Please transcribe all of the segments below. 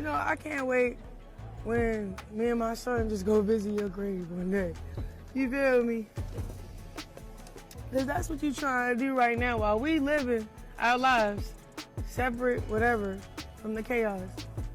I can't wait when me and my son just go visit your grave one day. You feel me? Because that's what you're trying to do right now while we living our lives, separate, whatever, from the chaos.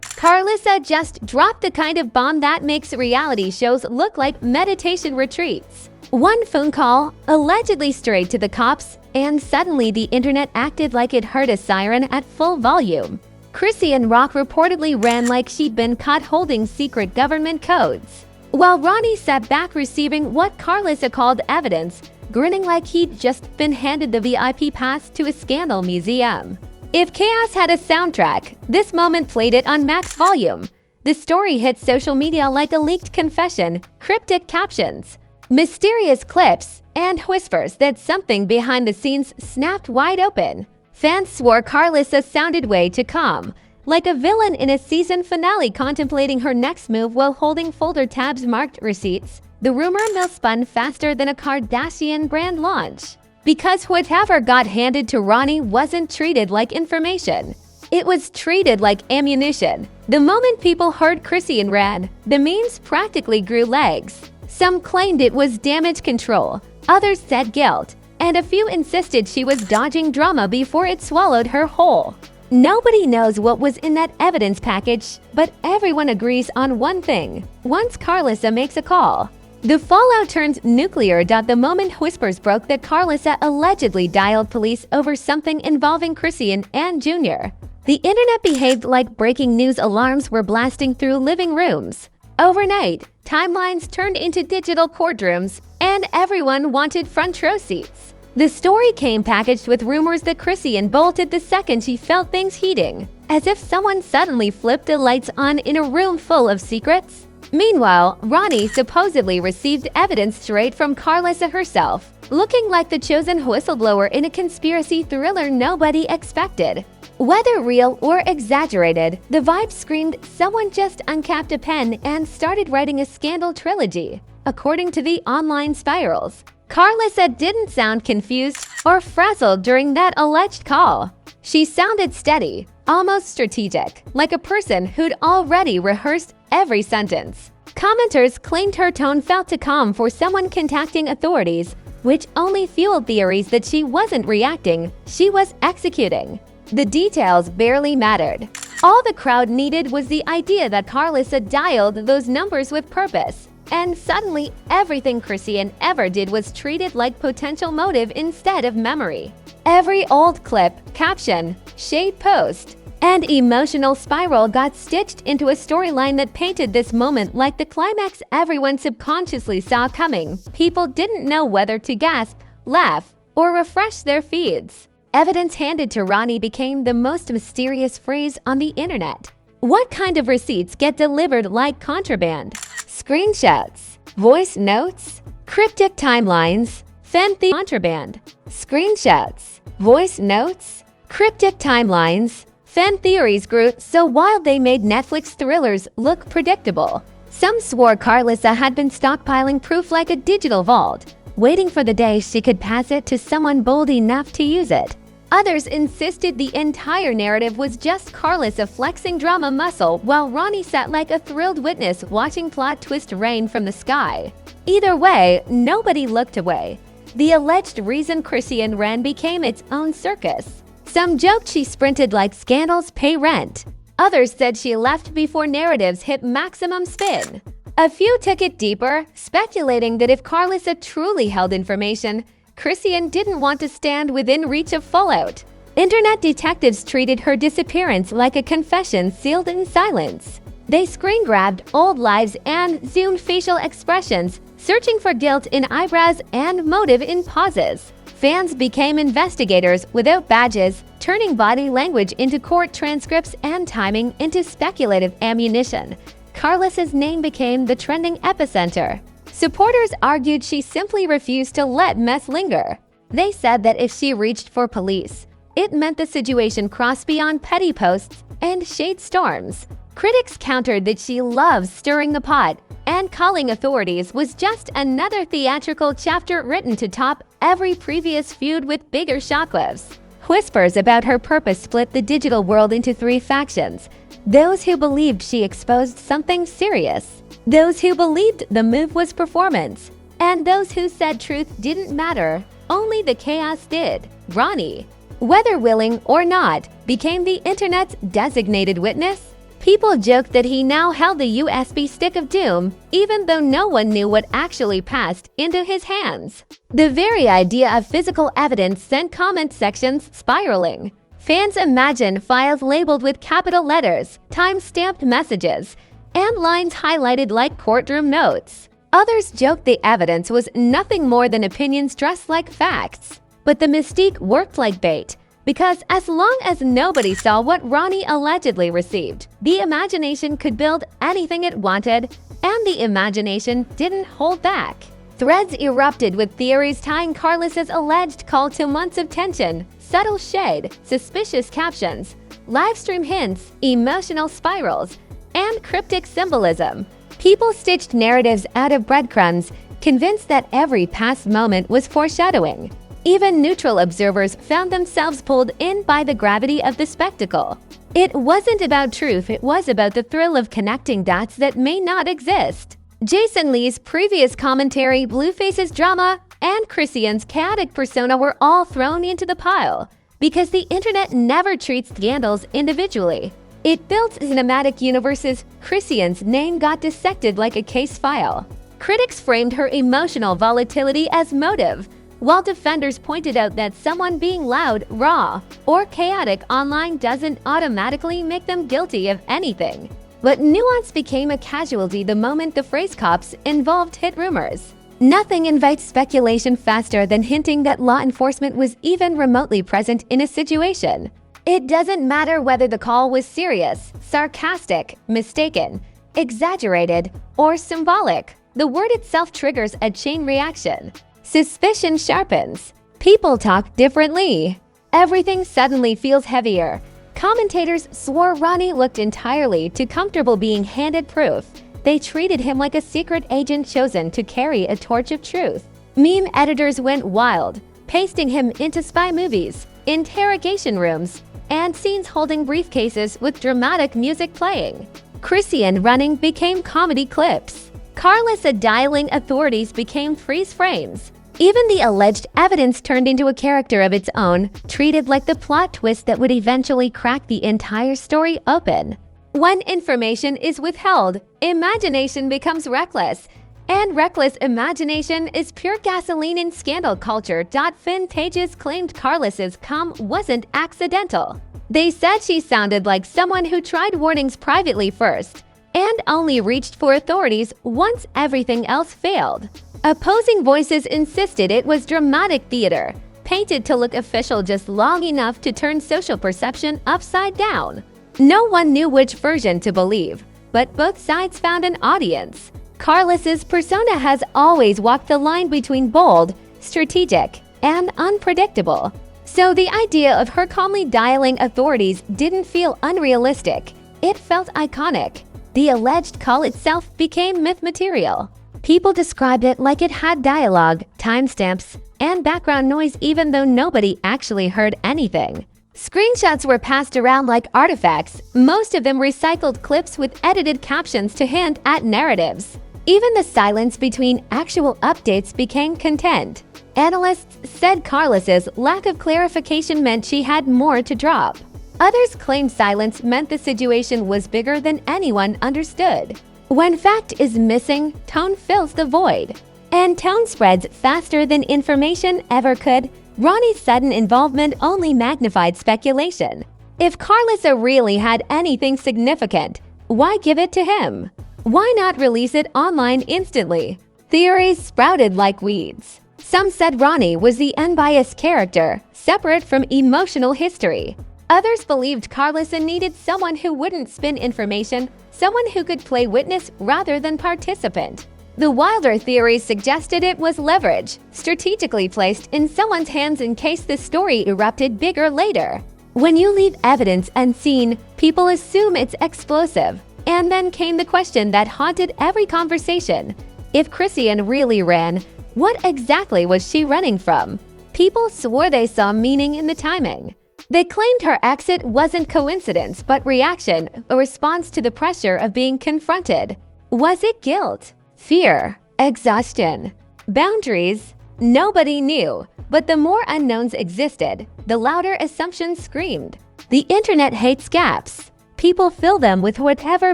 Karlissa just dropped the kind of bomb that makes reality shows look like meditation retreats. One phone call, allegedly straight to the cops, and suddenly the internet acted like it heard a siren at full volume. Chrisean Rock reportedly ran like she'd been caught holding secret government codes, while Ronny sat back receiving what Karlissa called evidence, grinning like he'd just been handed the VIP pass to a scandal museum. If chaos had a soundtrack, this moment played it on max volume. The story hit social media like a leaked confession, cryptic captions, mysterious clips, and whispers that something behind the scenes snapped wide open. Fans swore Karlissa sounded way too calm, like a villain in a season finale contemplating her next move while holding folder tabs marked receipts. The rumor mill spun faster than a Kardashian brand launch, because whatever got handed to Ronny wasn't treated like information. It was treated like ammunition. The moment people heard Chrisean ran, the memes practically grew legs. Some claimed it was damage control, others said guilt, and a few insisted she was dodging drama before it swallowed her whole. Nobody knows what was in that evidence package, but everyone agrees on one thing. Once Karlissa makes a call, the fallout turns nuclear. The moment whispers broke that Karlissa allegedly dialed police over something involving Chrisean and Jr., the internet behaved like breaking news alarms were blasting through living rooms. Overnight, timelines turned into digital courtrooms, and everyone wanted front row seats. The story came packaged with rumors that Chrisean bolted the second she felt things heating, as if someone suddenly flipped the lights on in a room full of secrets. Meanwhile, Ronny supposedly received evidence straight from Karlissa herself, looking like the chosen whistleblower in a conspiracy thriller nobody expected. Whether real or exaggerated, the vibe screamed someone just uncapped a pen and started writing a scandal trilogy. According to the online spirals, Karlissa didn't sound confused or frazzled during that alleged call. She sounded steady, almost strategic, like a person who'd already rehearsed every sentence. Commenters claimed her tone felt too calm for someone contacting authorities, which only fueled theories that she wasn't reacting, she was executing. The details barely mattered. All the crowd needed was the idea that Karlissa dialed those numbers with purpose. And suddenly, everything Chrisean ever did was treated like potential motive instead of memory. Every old clip, caption, shade post, and emotional spiral got stitched into a storyline that painted this moment like the climax everyone subconsciously saw coming. People didn't know whether to gasp, laugh, or refresh their feeds. Evidence handed to Ronny became the most mysterious phrase on the internet. What kind of receipts get delivered like contraband? Screenshots, voice notes, cryptic timelines, contraband. Screenshots, voice notes, cryptic timelines. Fan theories grew so wild they made Netflix thrillers look predictable. Some swore Karlissa had been stockpiling proof like a digital vault, waiting for the day she could pass it to someone bold enough to use it. Others insisted the entire narrative was just Karlissa flexing drama muscle while Ronny sat like a thrilled witness watching plot twist rain from the sky. Either way, nobody looked away. The alleged reason Chrisean ran became its own circus. Some joked she sprinted like scandals pay rent. Others said she left before narratives hit maximum spin. A few took it deeper, speculating that if Karlissa truly held information, Chrisean didn't want to stand within reach of fallout. Internet detectives treated her disappearance like a confession sealed in silence. They screen-grabbed old lives and zoomed facial expressions, searching for guilt in eyebrows and motive in pauses. Fans became investigators without badges, turning body language into court transcripts and timing into speculative ammunition. Karlissa's name became the trending epicenter. Supporters argued she simply refused to let mess linger. They said that if she reached for police, it meant the situation crossed beyond petty posts and shade storms. Critics countered that she loves stirring the pot, and calling authorities was just another theatrical chapter written to top every previous feud with bigger shockwaves. Whispers about her purpose split the digital world into three factions: Those who believed she exposed something serious. Those who believed the move was performance. And those who said truth didn't matter, only the chaos did. Ronny, whether willing or not, became the internet's designated witness. People joked that he now held the USB stick of doom, even though no one knew what actually passed into his hands. The very idea of physical evidence sent comment sections spiraling. Fans imagined files labeled with capital letters, time-stamped messages, and lines highlighted like courtroom notes. Others joked the evidence was nothing more than opinions dressed like facts. But the mystique worked like bait, because as long as nobody saw what Ronny allegedly received, the imagination could build anything it wanted, and the imagination didn't hold back. Threads erupted with theories tying Karlissa's alleged call to months of tension, subtle shade, suspicious captions, livestream hints, emotional spirals, and cryptic symbolism. People stitched narratives out of breadcrumbs, convinced that every past moment was foreshadowing. Even neutral observers found themselves pulled in by the gravity of the spectacle. It wasn't about truth, it was about the thrill of connecting dots that may not exist. Jason Lee's previous commentary, Blueface's drama, and Chrisean's chaotic persona were all thrown into the pile, because the internet never treats scandals individually. It built cinematic universes. Chrisean's name got dissected like a case file. Critics framed her emotional volatility as motive, while defenders pointed out that someone being loud, raw, or chaotic online doesn't automatically make them guilty of anything. But nuance became a casualty the moment the phrase cops involved hit rumors. Nothing invites speculation faster than hinting that law enforcement was even remotely present in a situation. It doesn't matter whether the call was serious, sarcastic, mistaken, exaggerated, or symbolic. The word itself triggers a chain reaction. Suspicion sharpens. People talk differently. Everything suddenly feels heavier. Commentators swore Ronny looked entirely too comfortable being handed proof. They treated him like a secret agent chosen to carry a torch of truth. Meme editors went wild, pasting him into spy movies, interrogation rooms, and scenes holding briefcases with dramatic music playing. Chrisean running became comedy clips. Karlissa dialing authorities became freeze frames. Even the alleged evidence turned into a character of its own, treated like the plot twist that would eventually crack the entire story open. When information is withheld, imagination becomes reckless. And reckless imagination is pure gasoline in scandal culture. Fin pages claimed Karlissa's cum wasn't accidental. They said she sounded like someone who tried warnings privately first, and only reached for authorities once everything else failed. Opposing voices insisted it was dramatic theater, painted to look official just long enough to turn social perception upside down. No one knew which version to believe, but both sides found an audience. Karlissa's persona has always walked the line between bold, strategic, and unpredictable. So the idea of her calmly dialing authorities didn't feel unrealistic. It felt iconic. The alleged call itself became myth material. People described it like it had dialogue, timestamps, and background noise even though nobody actually heard anything. Screenshots were passed around like artifacts, most of them recycled clips with edited captions to hint at narratives. Even the silence between actual updates became content. Analysts said Karlissa's lack of clarification meant she had more to drop. Others claimed silence meant the situation was bigger than anyone understood. When fact is missing, tone fills the void. And tone spreads faster than information ever could. Ronny's sudden involvement only magnified speculation. If Karlissa really had anything significant, why give it to him? Why not release it online instantly? Theories sprouted like weeds. Some said Ronny was the unbiased character, separate from emotional history. Others believed Karlissa needed someone who wouldn't spin information, someone who could play witness rather than participant. The wilder theories suggested it was leverage, strategically placed in someone's hands in case the story erupted bigger later. When you leave evidence unseen, people assume it's explosive. And then came the question that haunted every conversation. If Chrisean really ran, what exactly was she running from? People swore they saw meaning in the timing. They claimed her exit wasn't coincidence but reaction, a response to the pressure of being confronted. Was it guilt? Fear? Exhaustion? Boundaries? Nobody knew, but the more unknowns existed, the louder assumptions screamed. The internet hates gaps. People fill them with whatever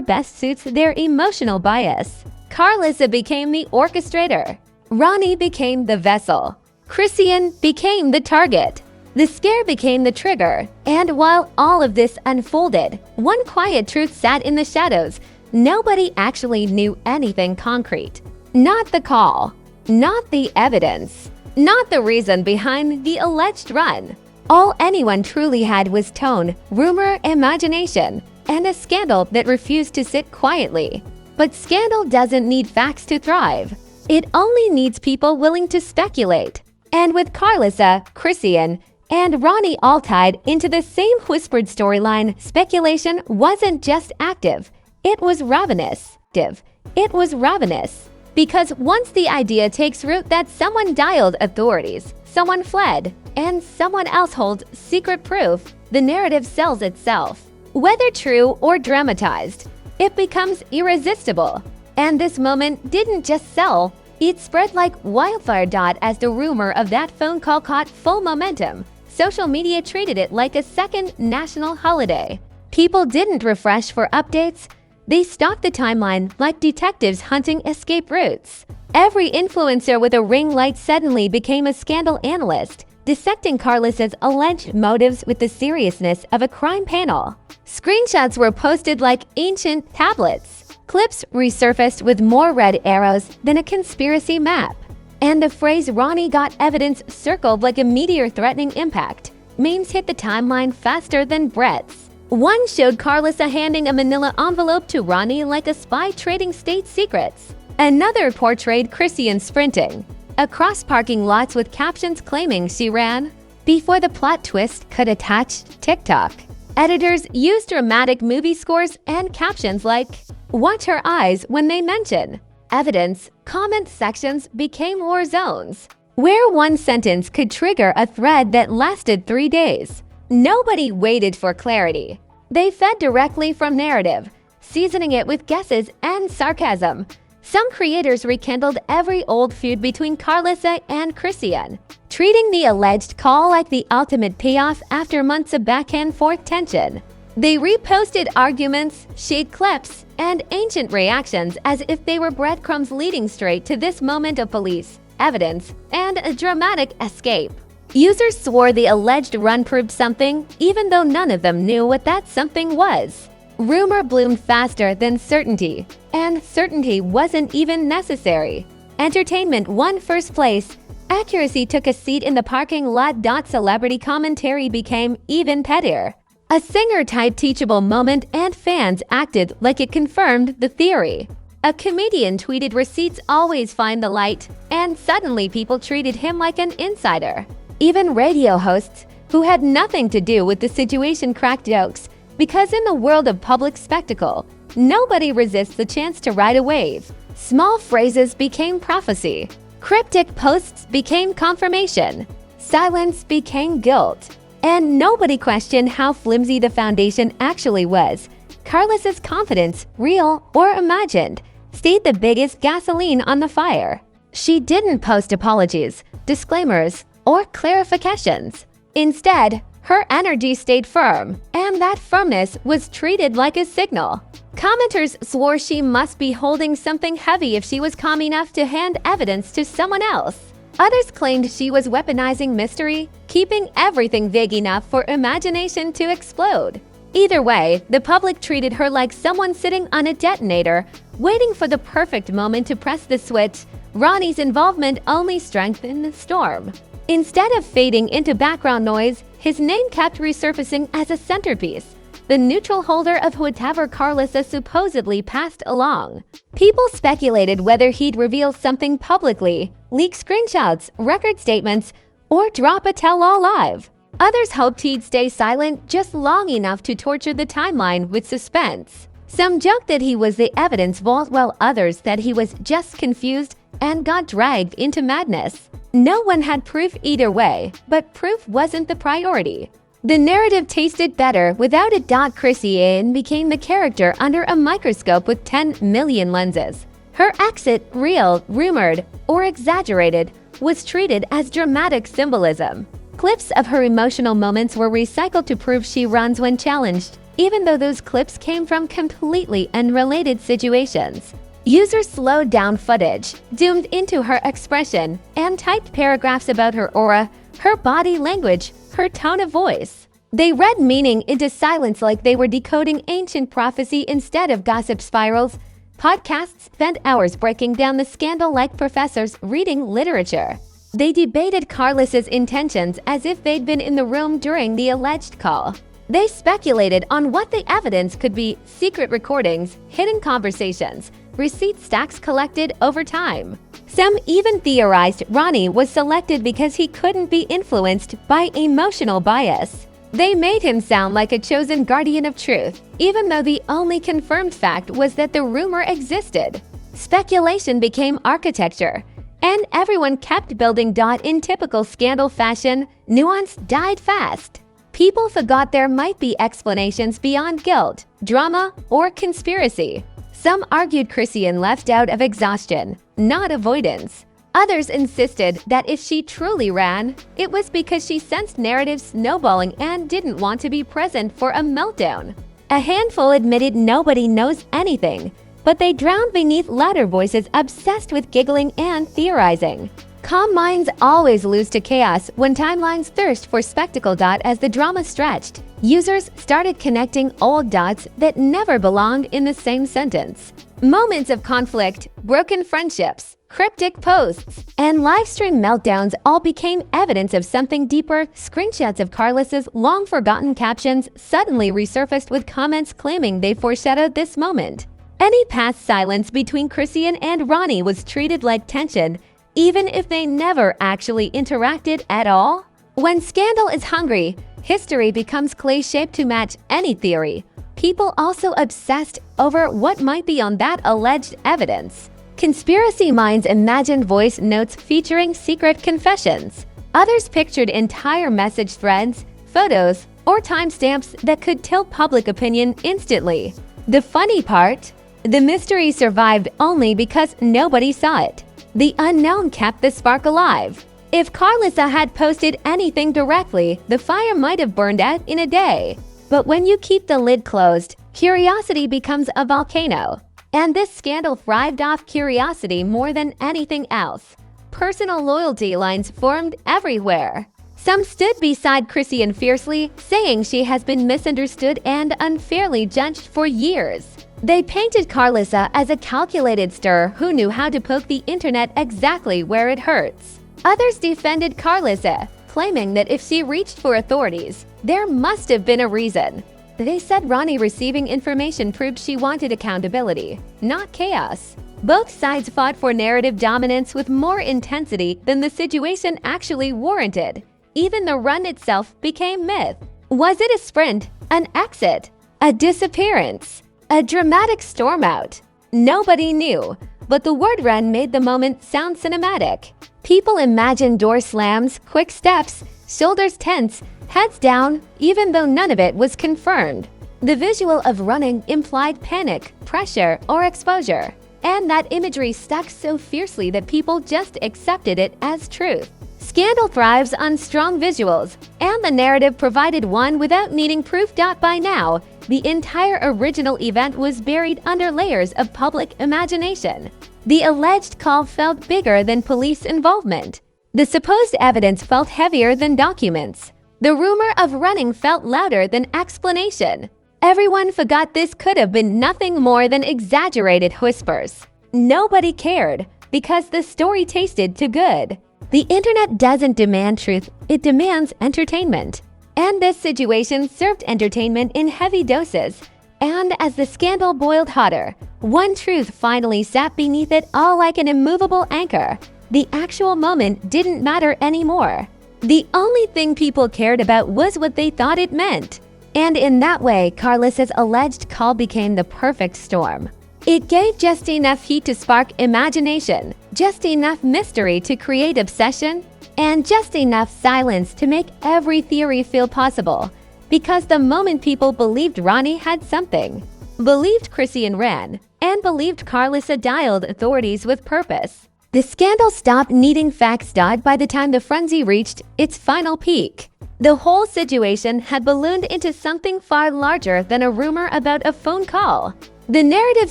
best suits their emotional bias. Karlissa became the orchestrator. Ronny became the vessel. Chrisean became the target. The scare became the trigger. And while all of this unfolded, one quiet truth sat in the shadows. Nobody actually knew anything concrete. Not the call. Not the evidence. Not the reason behind the alleged run. All anyone truly had was tone, rumor, imagination, and a scandal that refused to sit quietly. But scandal doesn't need facts to thrive. It only needs people willing to speculate. And with Karlissa, Chrisean, and Ronny all tied into the same whispered storyline, speculation wasn't just active. It was ravenous. It was ravenous. Because once the idea takes root that someone dialed authorities, someone fled, and someone else holds secret proof, the narrative sells itself. Whether true or dramatized, it becomes irresistible. And this moment didn't just sell, it spread like wildfire. As the rumor of that phone call caught full momentum, social media treated it like a second national holiday. People didn't refresh for updates. They stalked the timeline like detectives hunting escape routes. Every influencer with a ring light suddenly became a scandal analyst, dissecting Karlissa's alleged motives with the seriousness of a crime panel. Screenshots were posted like ancient tablets. Clips resurfaced with more red arrows than a conspiracy map. And the phrase "Ronny got evidence" circled like a meteor-threatening impact. Memes hit the timeline faster than breaths. One showed Karlissa handing a manila envelope to Ronny like a spy trading state secrets. Another portrayed Chrisean sprinting across parking lots with captions claiming she ran. Before the plot twist could attach TikTok, editors used dramatic movie scores and captions like, "Watch her eyes when they mention evidence." Comment sections became war zones, where one sentence could trigger a thread that lasted 3 days. Nobody waited for clarity. They fed directly from narrative, seasoning it with guesses and sarcasm. Some creators rekindled every old feud between Karlissa and Chrisean, treating the alleged call like the ultimate payoff after months of back-and-forth tension. They reposted arguments, shade clips, and ancient reactions as if they were breadcrumbs leading straight to this moment of police, evidence, and a dramatic escape. Users swore the alleged run proved something, even though none of them knew what that something was. Rumor bloomed faster than certainty, and certainty wasn't even necessary. Entertainment won first place. Accuracy took a seat in the parking lot. Celebrity commentary became even pettier. A singer-type teachable moment, and fans acted like it confirmed the theory. A comedian tweeted receipts always find the light, and suddenly people treated him like an insider. Even radio hosts, who had nothing to do with the situation, cracked jokes, because in the world of public spectacle, nobody resists the chance to ride a wave. Small phrases became prophecy. Cryptic posts became confirmation. Silence became guilt. And nobody questioned how flimsy the foundation actually was. Karlissa's confidence, real or imagined, stayed the biggest gasoline on the fire. She didn't post apologies, disclaimers, or clarifications. Instead, her energy stayed firm, and that firmness was treated like a signal. Commenters swore she must be holding something heavy if she was calm enough to hand evidence to someone else. Others claimed she was weaponizing mystery, keeping everything vague enough for imagination to explode. Either way, the public treated her like someone sitting on a detonator, waiting for the perfect moment to press the switch. Ronny's involvement only strengthened the storm. Instead of fading into background noise, his name kept resurfacing as a centerpiece, the neutral holder of whatever Karlissa supposedly passed along. People speculated whether he'd reveal something publicly, leak screenshots, record statements, or drop a tell-all live. Others hoped he'd stay silent just long enough to torture the timeline with suspense. Some joked that he was the evidence vault, while others that he was just confused and got dragged into madness. No one had proof either way, but proof wasn't the priority. The narrative tasted better without it. Chrisean became the character under a microscope with 10 million lenses. Her exit, real, rumored, or exaggerated, was treated as dramatic symbolism. Clips of her emotional moments were recycled to prove she runs when challenged, even though those clips came from completely unrelated situations. Users slowed down footage, zoomed into her expression, and typed paragraphs about her aura, her body language, her tone of voice. They read meaning into silence like they were decoding ancient prophecy instead of gossip spirals. Podcasts spent hours breaking down the scandal like professors reading literature. They debated Karlissa's intentions as if they'd been in the room during the alleged call. They speculated on what the evidence could be: secret recordings, hidden conversations, receipt stacks collected over time. Some even theorized Ronny was selected because he couldn't be influenced by emotional bias. They made him sound like a chosen guardian of truth, even though the only confirmed fact was that the rumor existed. Speculation became architecture, and everyone kept building. In typical scandal fashion, nuance died fast. People forgot there might be explanations beyond guilt, drama, or conspiracy. Some argued Chrisean left out of exhaustion, not avoidance. Others insisted that if she truly ran, it was because she sensed narratives snowballing and didn't want to be present for a meltdown. A handful admitted nobody knows anything, but they drowned beneath louder voices obsessed with giggling and theorizing. Calm minds always lose to chaos when timelines thirst for spectacle. As the drama stretched, users started connecting old dots that never belonged in the same sentence. Moments of conflict, broken friendships, cryptic posts, and livestream meltdowns all became evidence of something deeper. Screenshots of Karlissa's long-forgotten captions suddenly resurfaced with comments claiming they foreshadowed this moment. Any past silence between Chrisean and Ronny was treated like tension, even if they never actually interacted at all. When scandal is hungry, history becomes clay-shaped to match any theory. People also obsessed over what might be on that alleged evidence. Conspiracy minds imagined voice notes featuring secret confessions. Others pictured entire message threads, photos, or timestamps that could tilt public opinion instantly. The funny part? The mystery survived only because nobody saw it. The unknown kept the spark alive. If Karlissa had posted anything directly, the fire might have burned out in a day. But when you keep the lid closed, curiosity becomes a volcano. And this scandal thrived off curiosity more than anything else. Personal loyalty lines formed everywhere. Some stood beside Chrisean fiercely, saying she has been misunderstood and unfairly judged for years. They painted Karlissa as a calculated stir who knew how to poke the internet exactly where it hurts. Others defended Karlissa, claiming that if she reached for authorities, there must have been a reason. They said Ronny receiving information proved she wanted accountability, not chaos. Both sides fought for narrative dominance with more intensity than the situation actually warranted. Even the run itself became myth. Was it a sprint, an exit, a disappearance, a dramatic storm out? Nobody knew, but the word run made the moment sound cinematic. People imagined door slams, quick steps, shoulders tense, heads down, even though none of it was confirmed. The visual of running implied panic, pressure, or exposure, and that imagery stuck so fiercely that people just accepted it as truth. Scandal thrives on strong visuals, and the narrative provided one without needing proof. By now, the entire original event was buried under layers of public imagination. The alleged call felt bigger than police involvement. The supposed evidence felt heavier than documents. The rumor of running felt louder than explanation. Everyone forgot this could have been nothing more than exaggerated whispers. Nobody cared because the story tasted too good. The internet doesn't demand truth, it demands entertainment. And this situation served entertainment in heavy doses. And as the scandal boiled hotter, one truth finally sat beneath it all like an immovable anchor. The actual moment didn't matter anymore. The only thing people cared about was what they thought it meant. And in that way, Karlissa's alleged call became the perfect storm. It gave just enough heat to spark imagination, just enough mystery to create obsession, and just enough silence to make every theory feel possible. Because the moment people believed Ronny had something, believed Chrisean ran, and believed Karlissa dialed authorities with purpose, the scandal stopped needing facts. By the time the frenzy reached its final peak, the whole situation had ballooned into something far larger than a rumor about a phone call. The narrative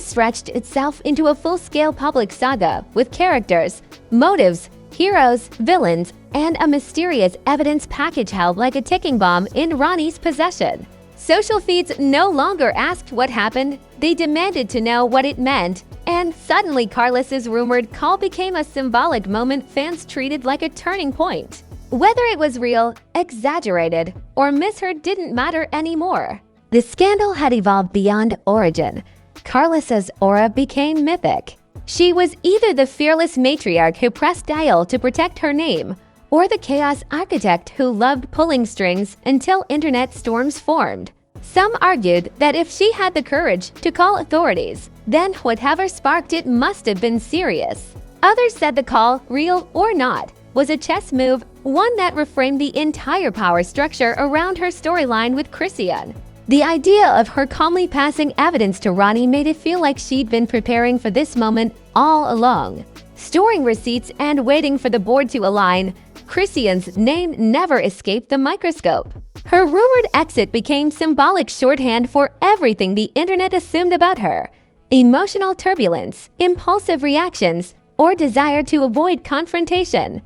stretched itself into a full-scale public saga with characters, motives, heroes, villains, and a mysterious evidence package held like a ticking bomb in Ronny's possession. Social feeds no longer asked what happened, they demanded to know what it meant, and suddenly Karlissa's rumored call became a symbolic moment fans treated like a turning point. Whether it was real, exaggerated, or misheard didn't matter anymore. The scandal had evolved beyond origin. Karlissa's aura became mythic. She was either the fearless matriarch who pressed dial to protect her name, or the chaos architect who loved pulling strings until internet storms formed. Some argued that if she had the courage to call authorities, then whatever sparked it must have been serious. Others said the call, real or not, was a chess move, one that reframed the entire power structure around her storyline with Chrisean. The idea of her calmly passing evidence to Ronny made it feel like she'd been preparing for this moment all along. Storing receipts and waiting for the board to align, Chrisean's name never escaped the microscope. Her rumored exit became symbolic shorthand for everything the internet assumed about her: emotional turbulence, impulsive reactions, or desire to avoid confrontation.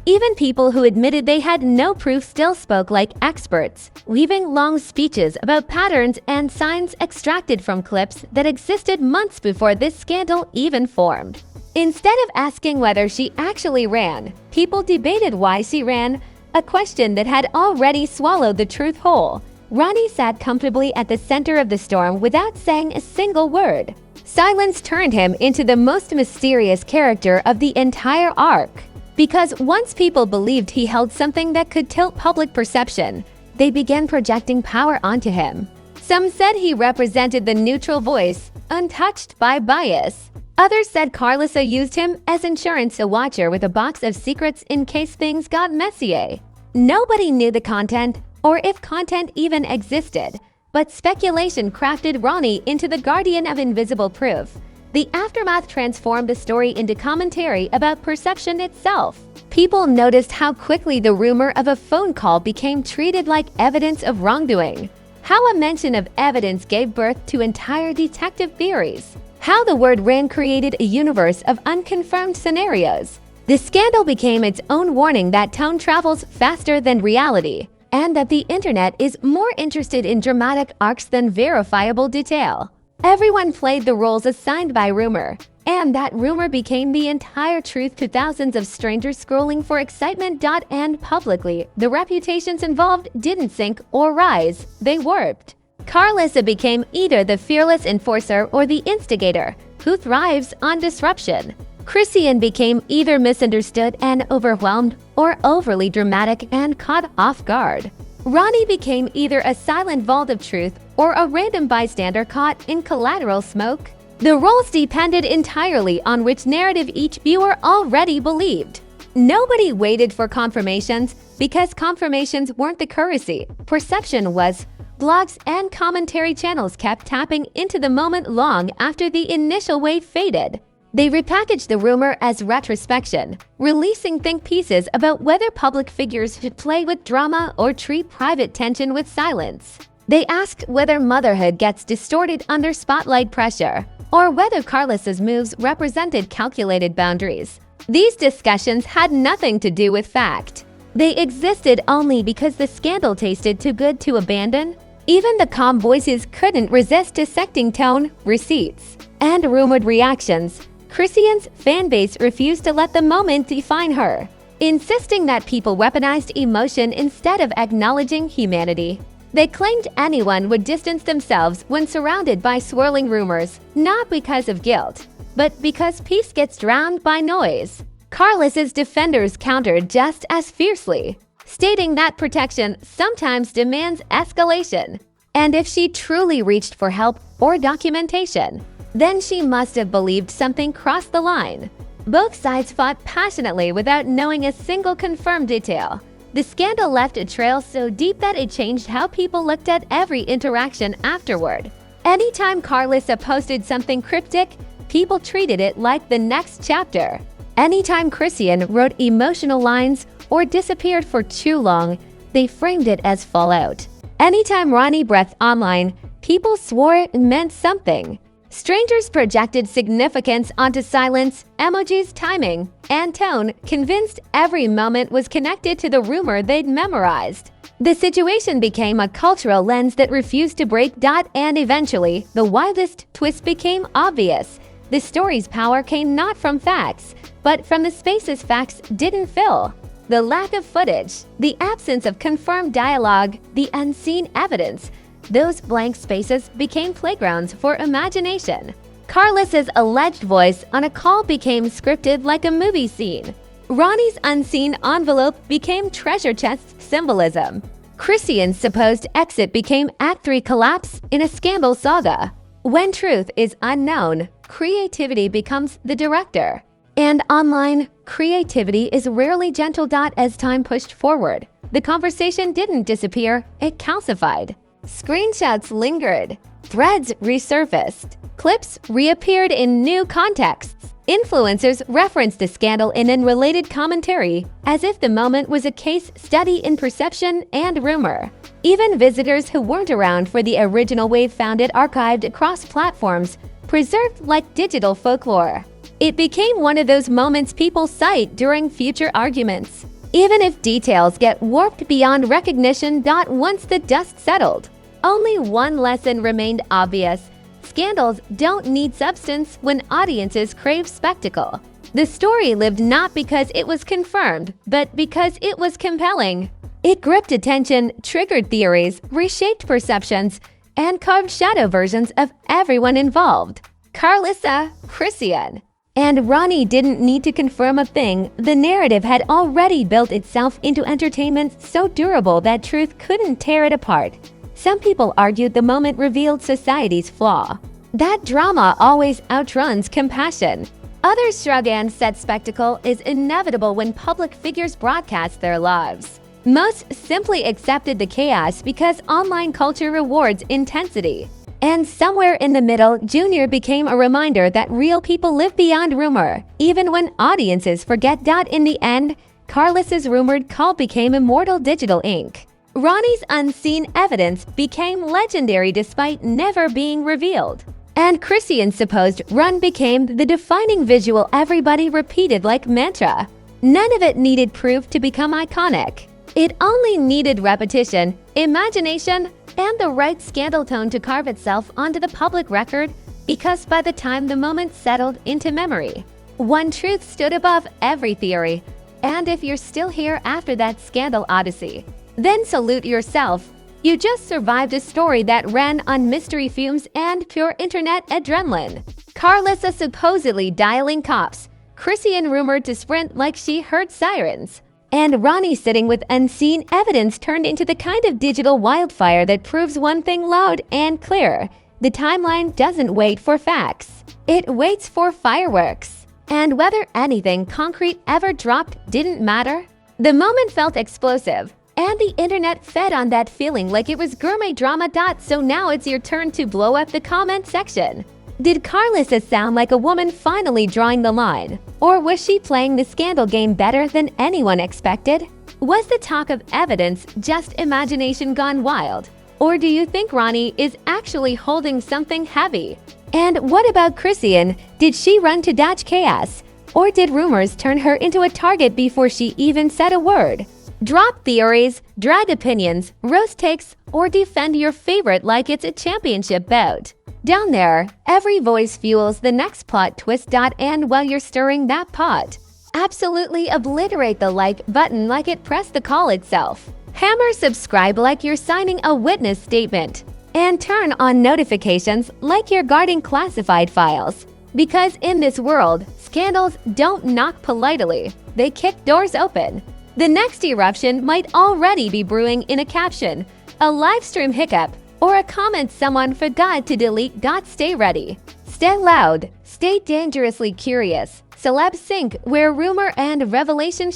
Even people who admitted they had no proof still spoke like experts, weaving long speeches about patterns and signs extracted from clips that existed months before this scandal even formed. Instead of asking whether she actually ran, people debated why she ran, a question that had already swallowed the truth whole. Ronny sat comfortably at the center of the storm without saying a single word. Silence turned him into the most mysterious character of the entire arc. Because once people believed he held something that could tilt public perception, they began projecting power onto him. Some said he represented the neutral voice, untouched by bias. Others said Karlissa used him as insurance, a watcher with a box of secrets in case things got messy. Nobody knew the content, or if content even existed, but speculation crafted Ronny into the guardian of invisible proof. The aftermath transformed the story into commentary about perception itself. People noticed how quickly the rumor of a phone call became treated like evidence of wrongdoing. How a mention of evidence gave birth to entire detective theories. How the word ran created a universe of unconfirmed scenarios. The scandal became its own warning that tone travels faster than reality, and that the internet is more interested in dramatic arcs than verifiable detail. Everyone played the roles assigned by rumor, and that rumor became the entire truth to thousands of strangers scrolling for excitement. And publicly, the reputations involved didn't sink or rise, they warped. Karlissa became either the fearless enforcer or the instigator, who thrives on disruption. Chrisean became either misunderstood and overwhelmed, or overly dramatic and caught off guard. Ronny became either a silent vault of truth or a random bystander caught in collateral smoke. The roles depended entirely on which narrative each viewer already believed. Nobody waited for confirmations because confirmations weren't the currency. Perception was. Blogs and commentary channels kept tapping into the moment long after the initial wave faded. They repackaged the rumor as retrospection, releasing think pieces about whether public figures should play with drama or treat private tension with silence. They asked whether motherhood gets distorted under spotlight pressure, or whether Karlissa's moves represented calculated boundaries. These discussions had nothing to do with fact. They existed only because the scandal tasted too good to abandon. Even the calm voices couldn't resist dissecting tone, receipts, and rumored reactions. Chrisean's fanbase refused to let the moment define her, insisting that people weaponized emotion instead of acknowledging humanity. They claimed anyone would distance themselves when surrounded by swirling rumors, not because of guilt, but because peace gets drowned by noise. Karlissa's defenders countered just as fiercely, stating that protection sometimes demands escalation, and if she truly reached for help or documentation, Then she must have believed something crossed the line. Both sides fought passionately without knowing a single confirmed detail. The scandal left a trail so deep that it changed how people looked at every interaction afterward. Anytime Karlissa posted something cryptic, people treated it like the next chapter. Anytime Chrisean wrote emotional lines or disappeared for too long, they framed it as fallout. Anytime Ronny breathed online, people swore it meant something. Strangers projected significance onto silence, emojis, timing, and tone, convinced every moment was connected to the rumor they'd memorized. The situation became a cultural lens that refused to break. And eventually, the wildest twist became obvious. The story's power came not from facts, but from the spaces facts didn't fill. The lack of footage, the absence of confirmed dialogue, the unseen evidence. Those blank spaces became playgrounds for imagination. Karlissa's alleged voice on a call became scripted like a movie scene. Ronny's unseen envelope became treasure chest symbolism. Chrisean's supposed exit became Act 3 collapse in a scandal saga. When truth is unknown, creativity becomes the director. And online, creativity is rarely gentle. As time pushed forward, the conversation didn't disappear, it calcified. Screenshots lingered, threads resurfaced, clips reappeared in new contexts. Influencers referenced the scandal in unrelated commentary, as if the moment was a case study in perception and rumor. Even visitors who weren't around for the original wave found it archived across platforms, preserved like digital folklore. It became one of those moments people cite during future arguments, even if details get warped beyond recognition. Once the dust settled, only one lesson remained obvious. Scandals don't need substance when audiences crave spectacle. The story lived not because it was confirmed, but because it was compelling. It gripped attention, triggered theories, reshaped perceptions, and carved shadow versions of everyone involved. Karlissa, Chrisean, and Ronny didn't need to confirm a thing. The narrative had already built itself into entertainment so durable that truth couldn't tear it apart. Some people argued the moment revealed society's flaw. That drama always outruns compassion. Others shrugged and said spectacle is inevitable when public figures broadcast their lives. Most simply accepted the chaos because online culture rewards intensity. And somewhere in the middle, Junior became a reminder that real people live beyond rumor, even when audiences forget. In the end, Karlissa's rumored call became immortal digital ink. Ronny's unseen evidence became legendary despite never being revealed. And Chrisean's supposed run became the defining visual everybody repeated like mantra. None of it needed proof to become iconic. It only needed repetition, imagination, and the right scandal tone to carve itself onto the public record, because by the time the moment settled into memory, one truth stood above every theory. And if you're still here after that scandal odyssey, then salute yourself. You just survived a story that ran on mystery fumes and pure internet adrenaline. Karlissa supposedly dialing cops, Chrisean rumored to sprint like she heard sirens, and Ronny sitting with unseen evidence turned into the kind of digital wildfire that proves one thing loud and clear: the timeline doesn't wait for facts. It waits for fireworks. And whether anything concrete ever dropped didn't matter. The moment felt explosive, and the internet fed on that feeling like it was gourmet drama. So now it's your turn to blow up the comment section. Did Karlissa sound like a woman finally drawing the line? Or was she playing the scandal game better than anyone expected? Was the talk of evidence just imagination gone wild? Or do you think Ronny is actually holding something heavy? And what about Chrisean? Did she run to dodge chaos? Or did rumors turn her into a target before she even said a word? Drop theories, drag opinions, roast takes, or defend your favorite like it's a championship bout. Down there, every voice fuels the next plot twist. And while you're stirring that pot, absolutely obliterate the like button like it pressed the call itself. Hammer subscribe like you're signing a witness statement. And turn on notifications like you're guarding classified files. Because in this world, scandals don't knock politely, they kick doors open. The next eruption might already be brewing in a caption, a livestream hiccup, or a comment someone forgot to delete. Stay ready. Stay loud, stay dangerously curious. Celeb Sync, where rumor and revelation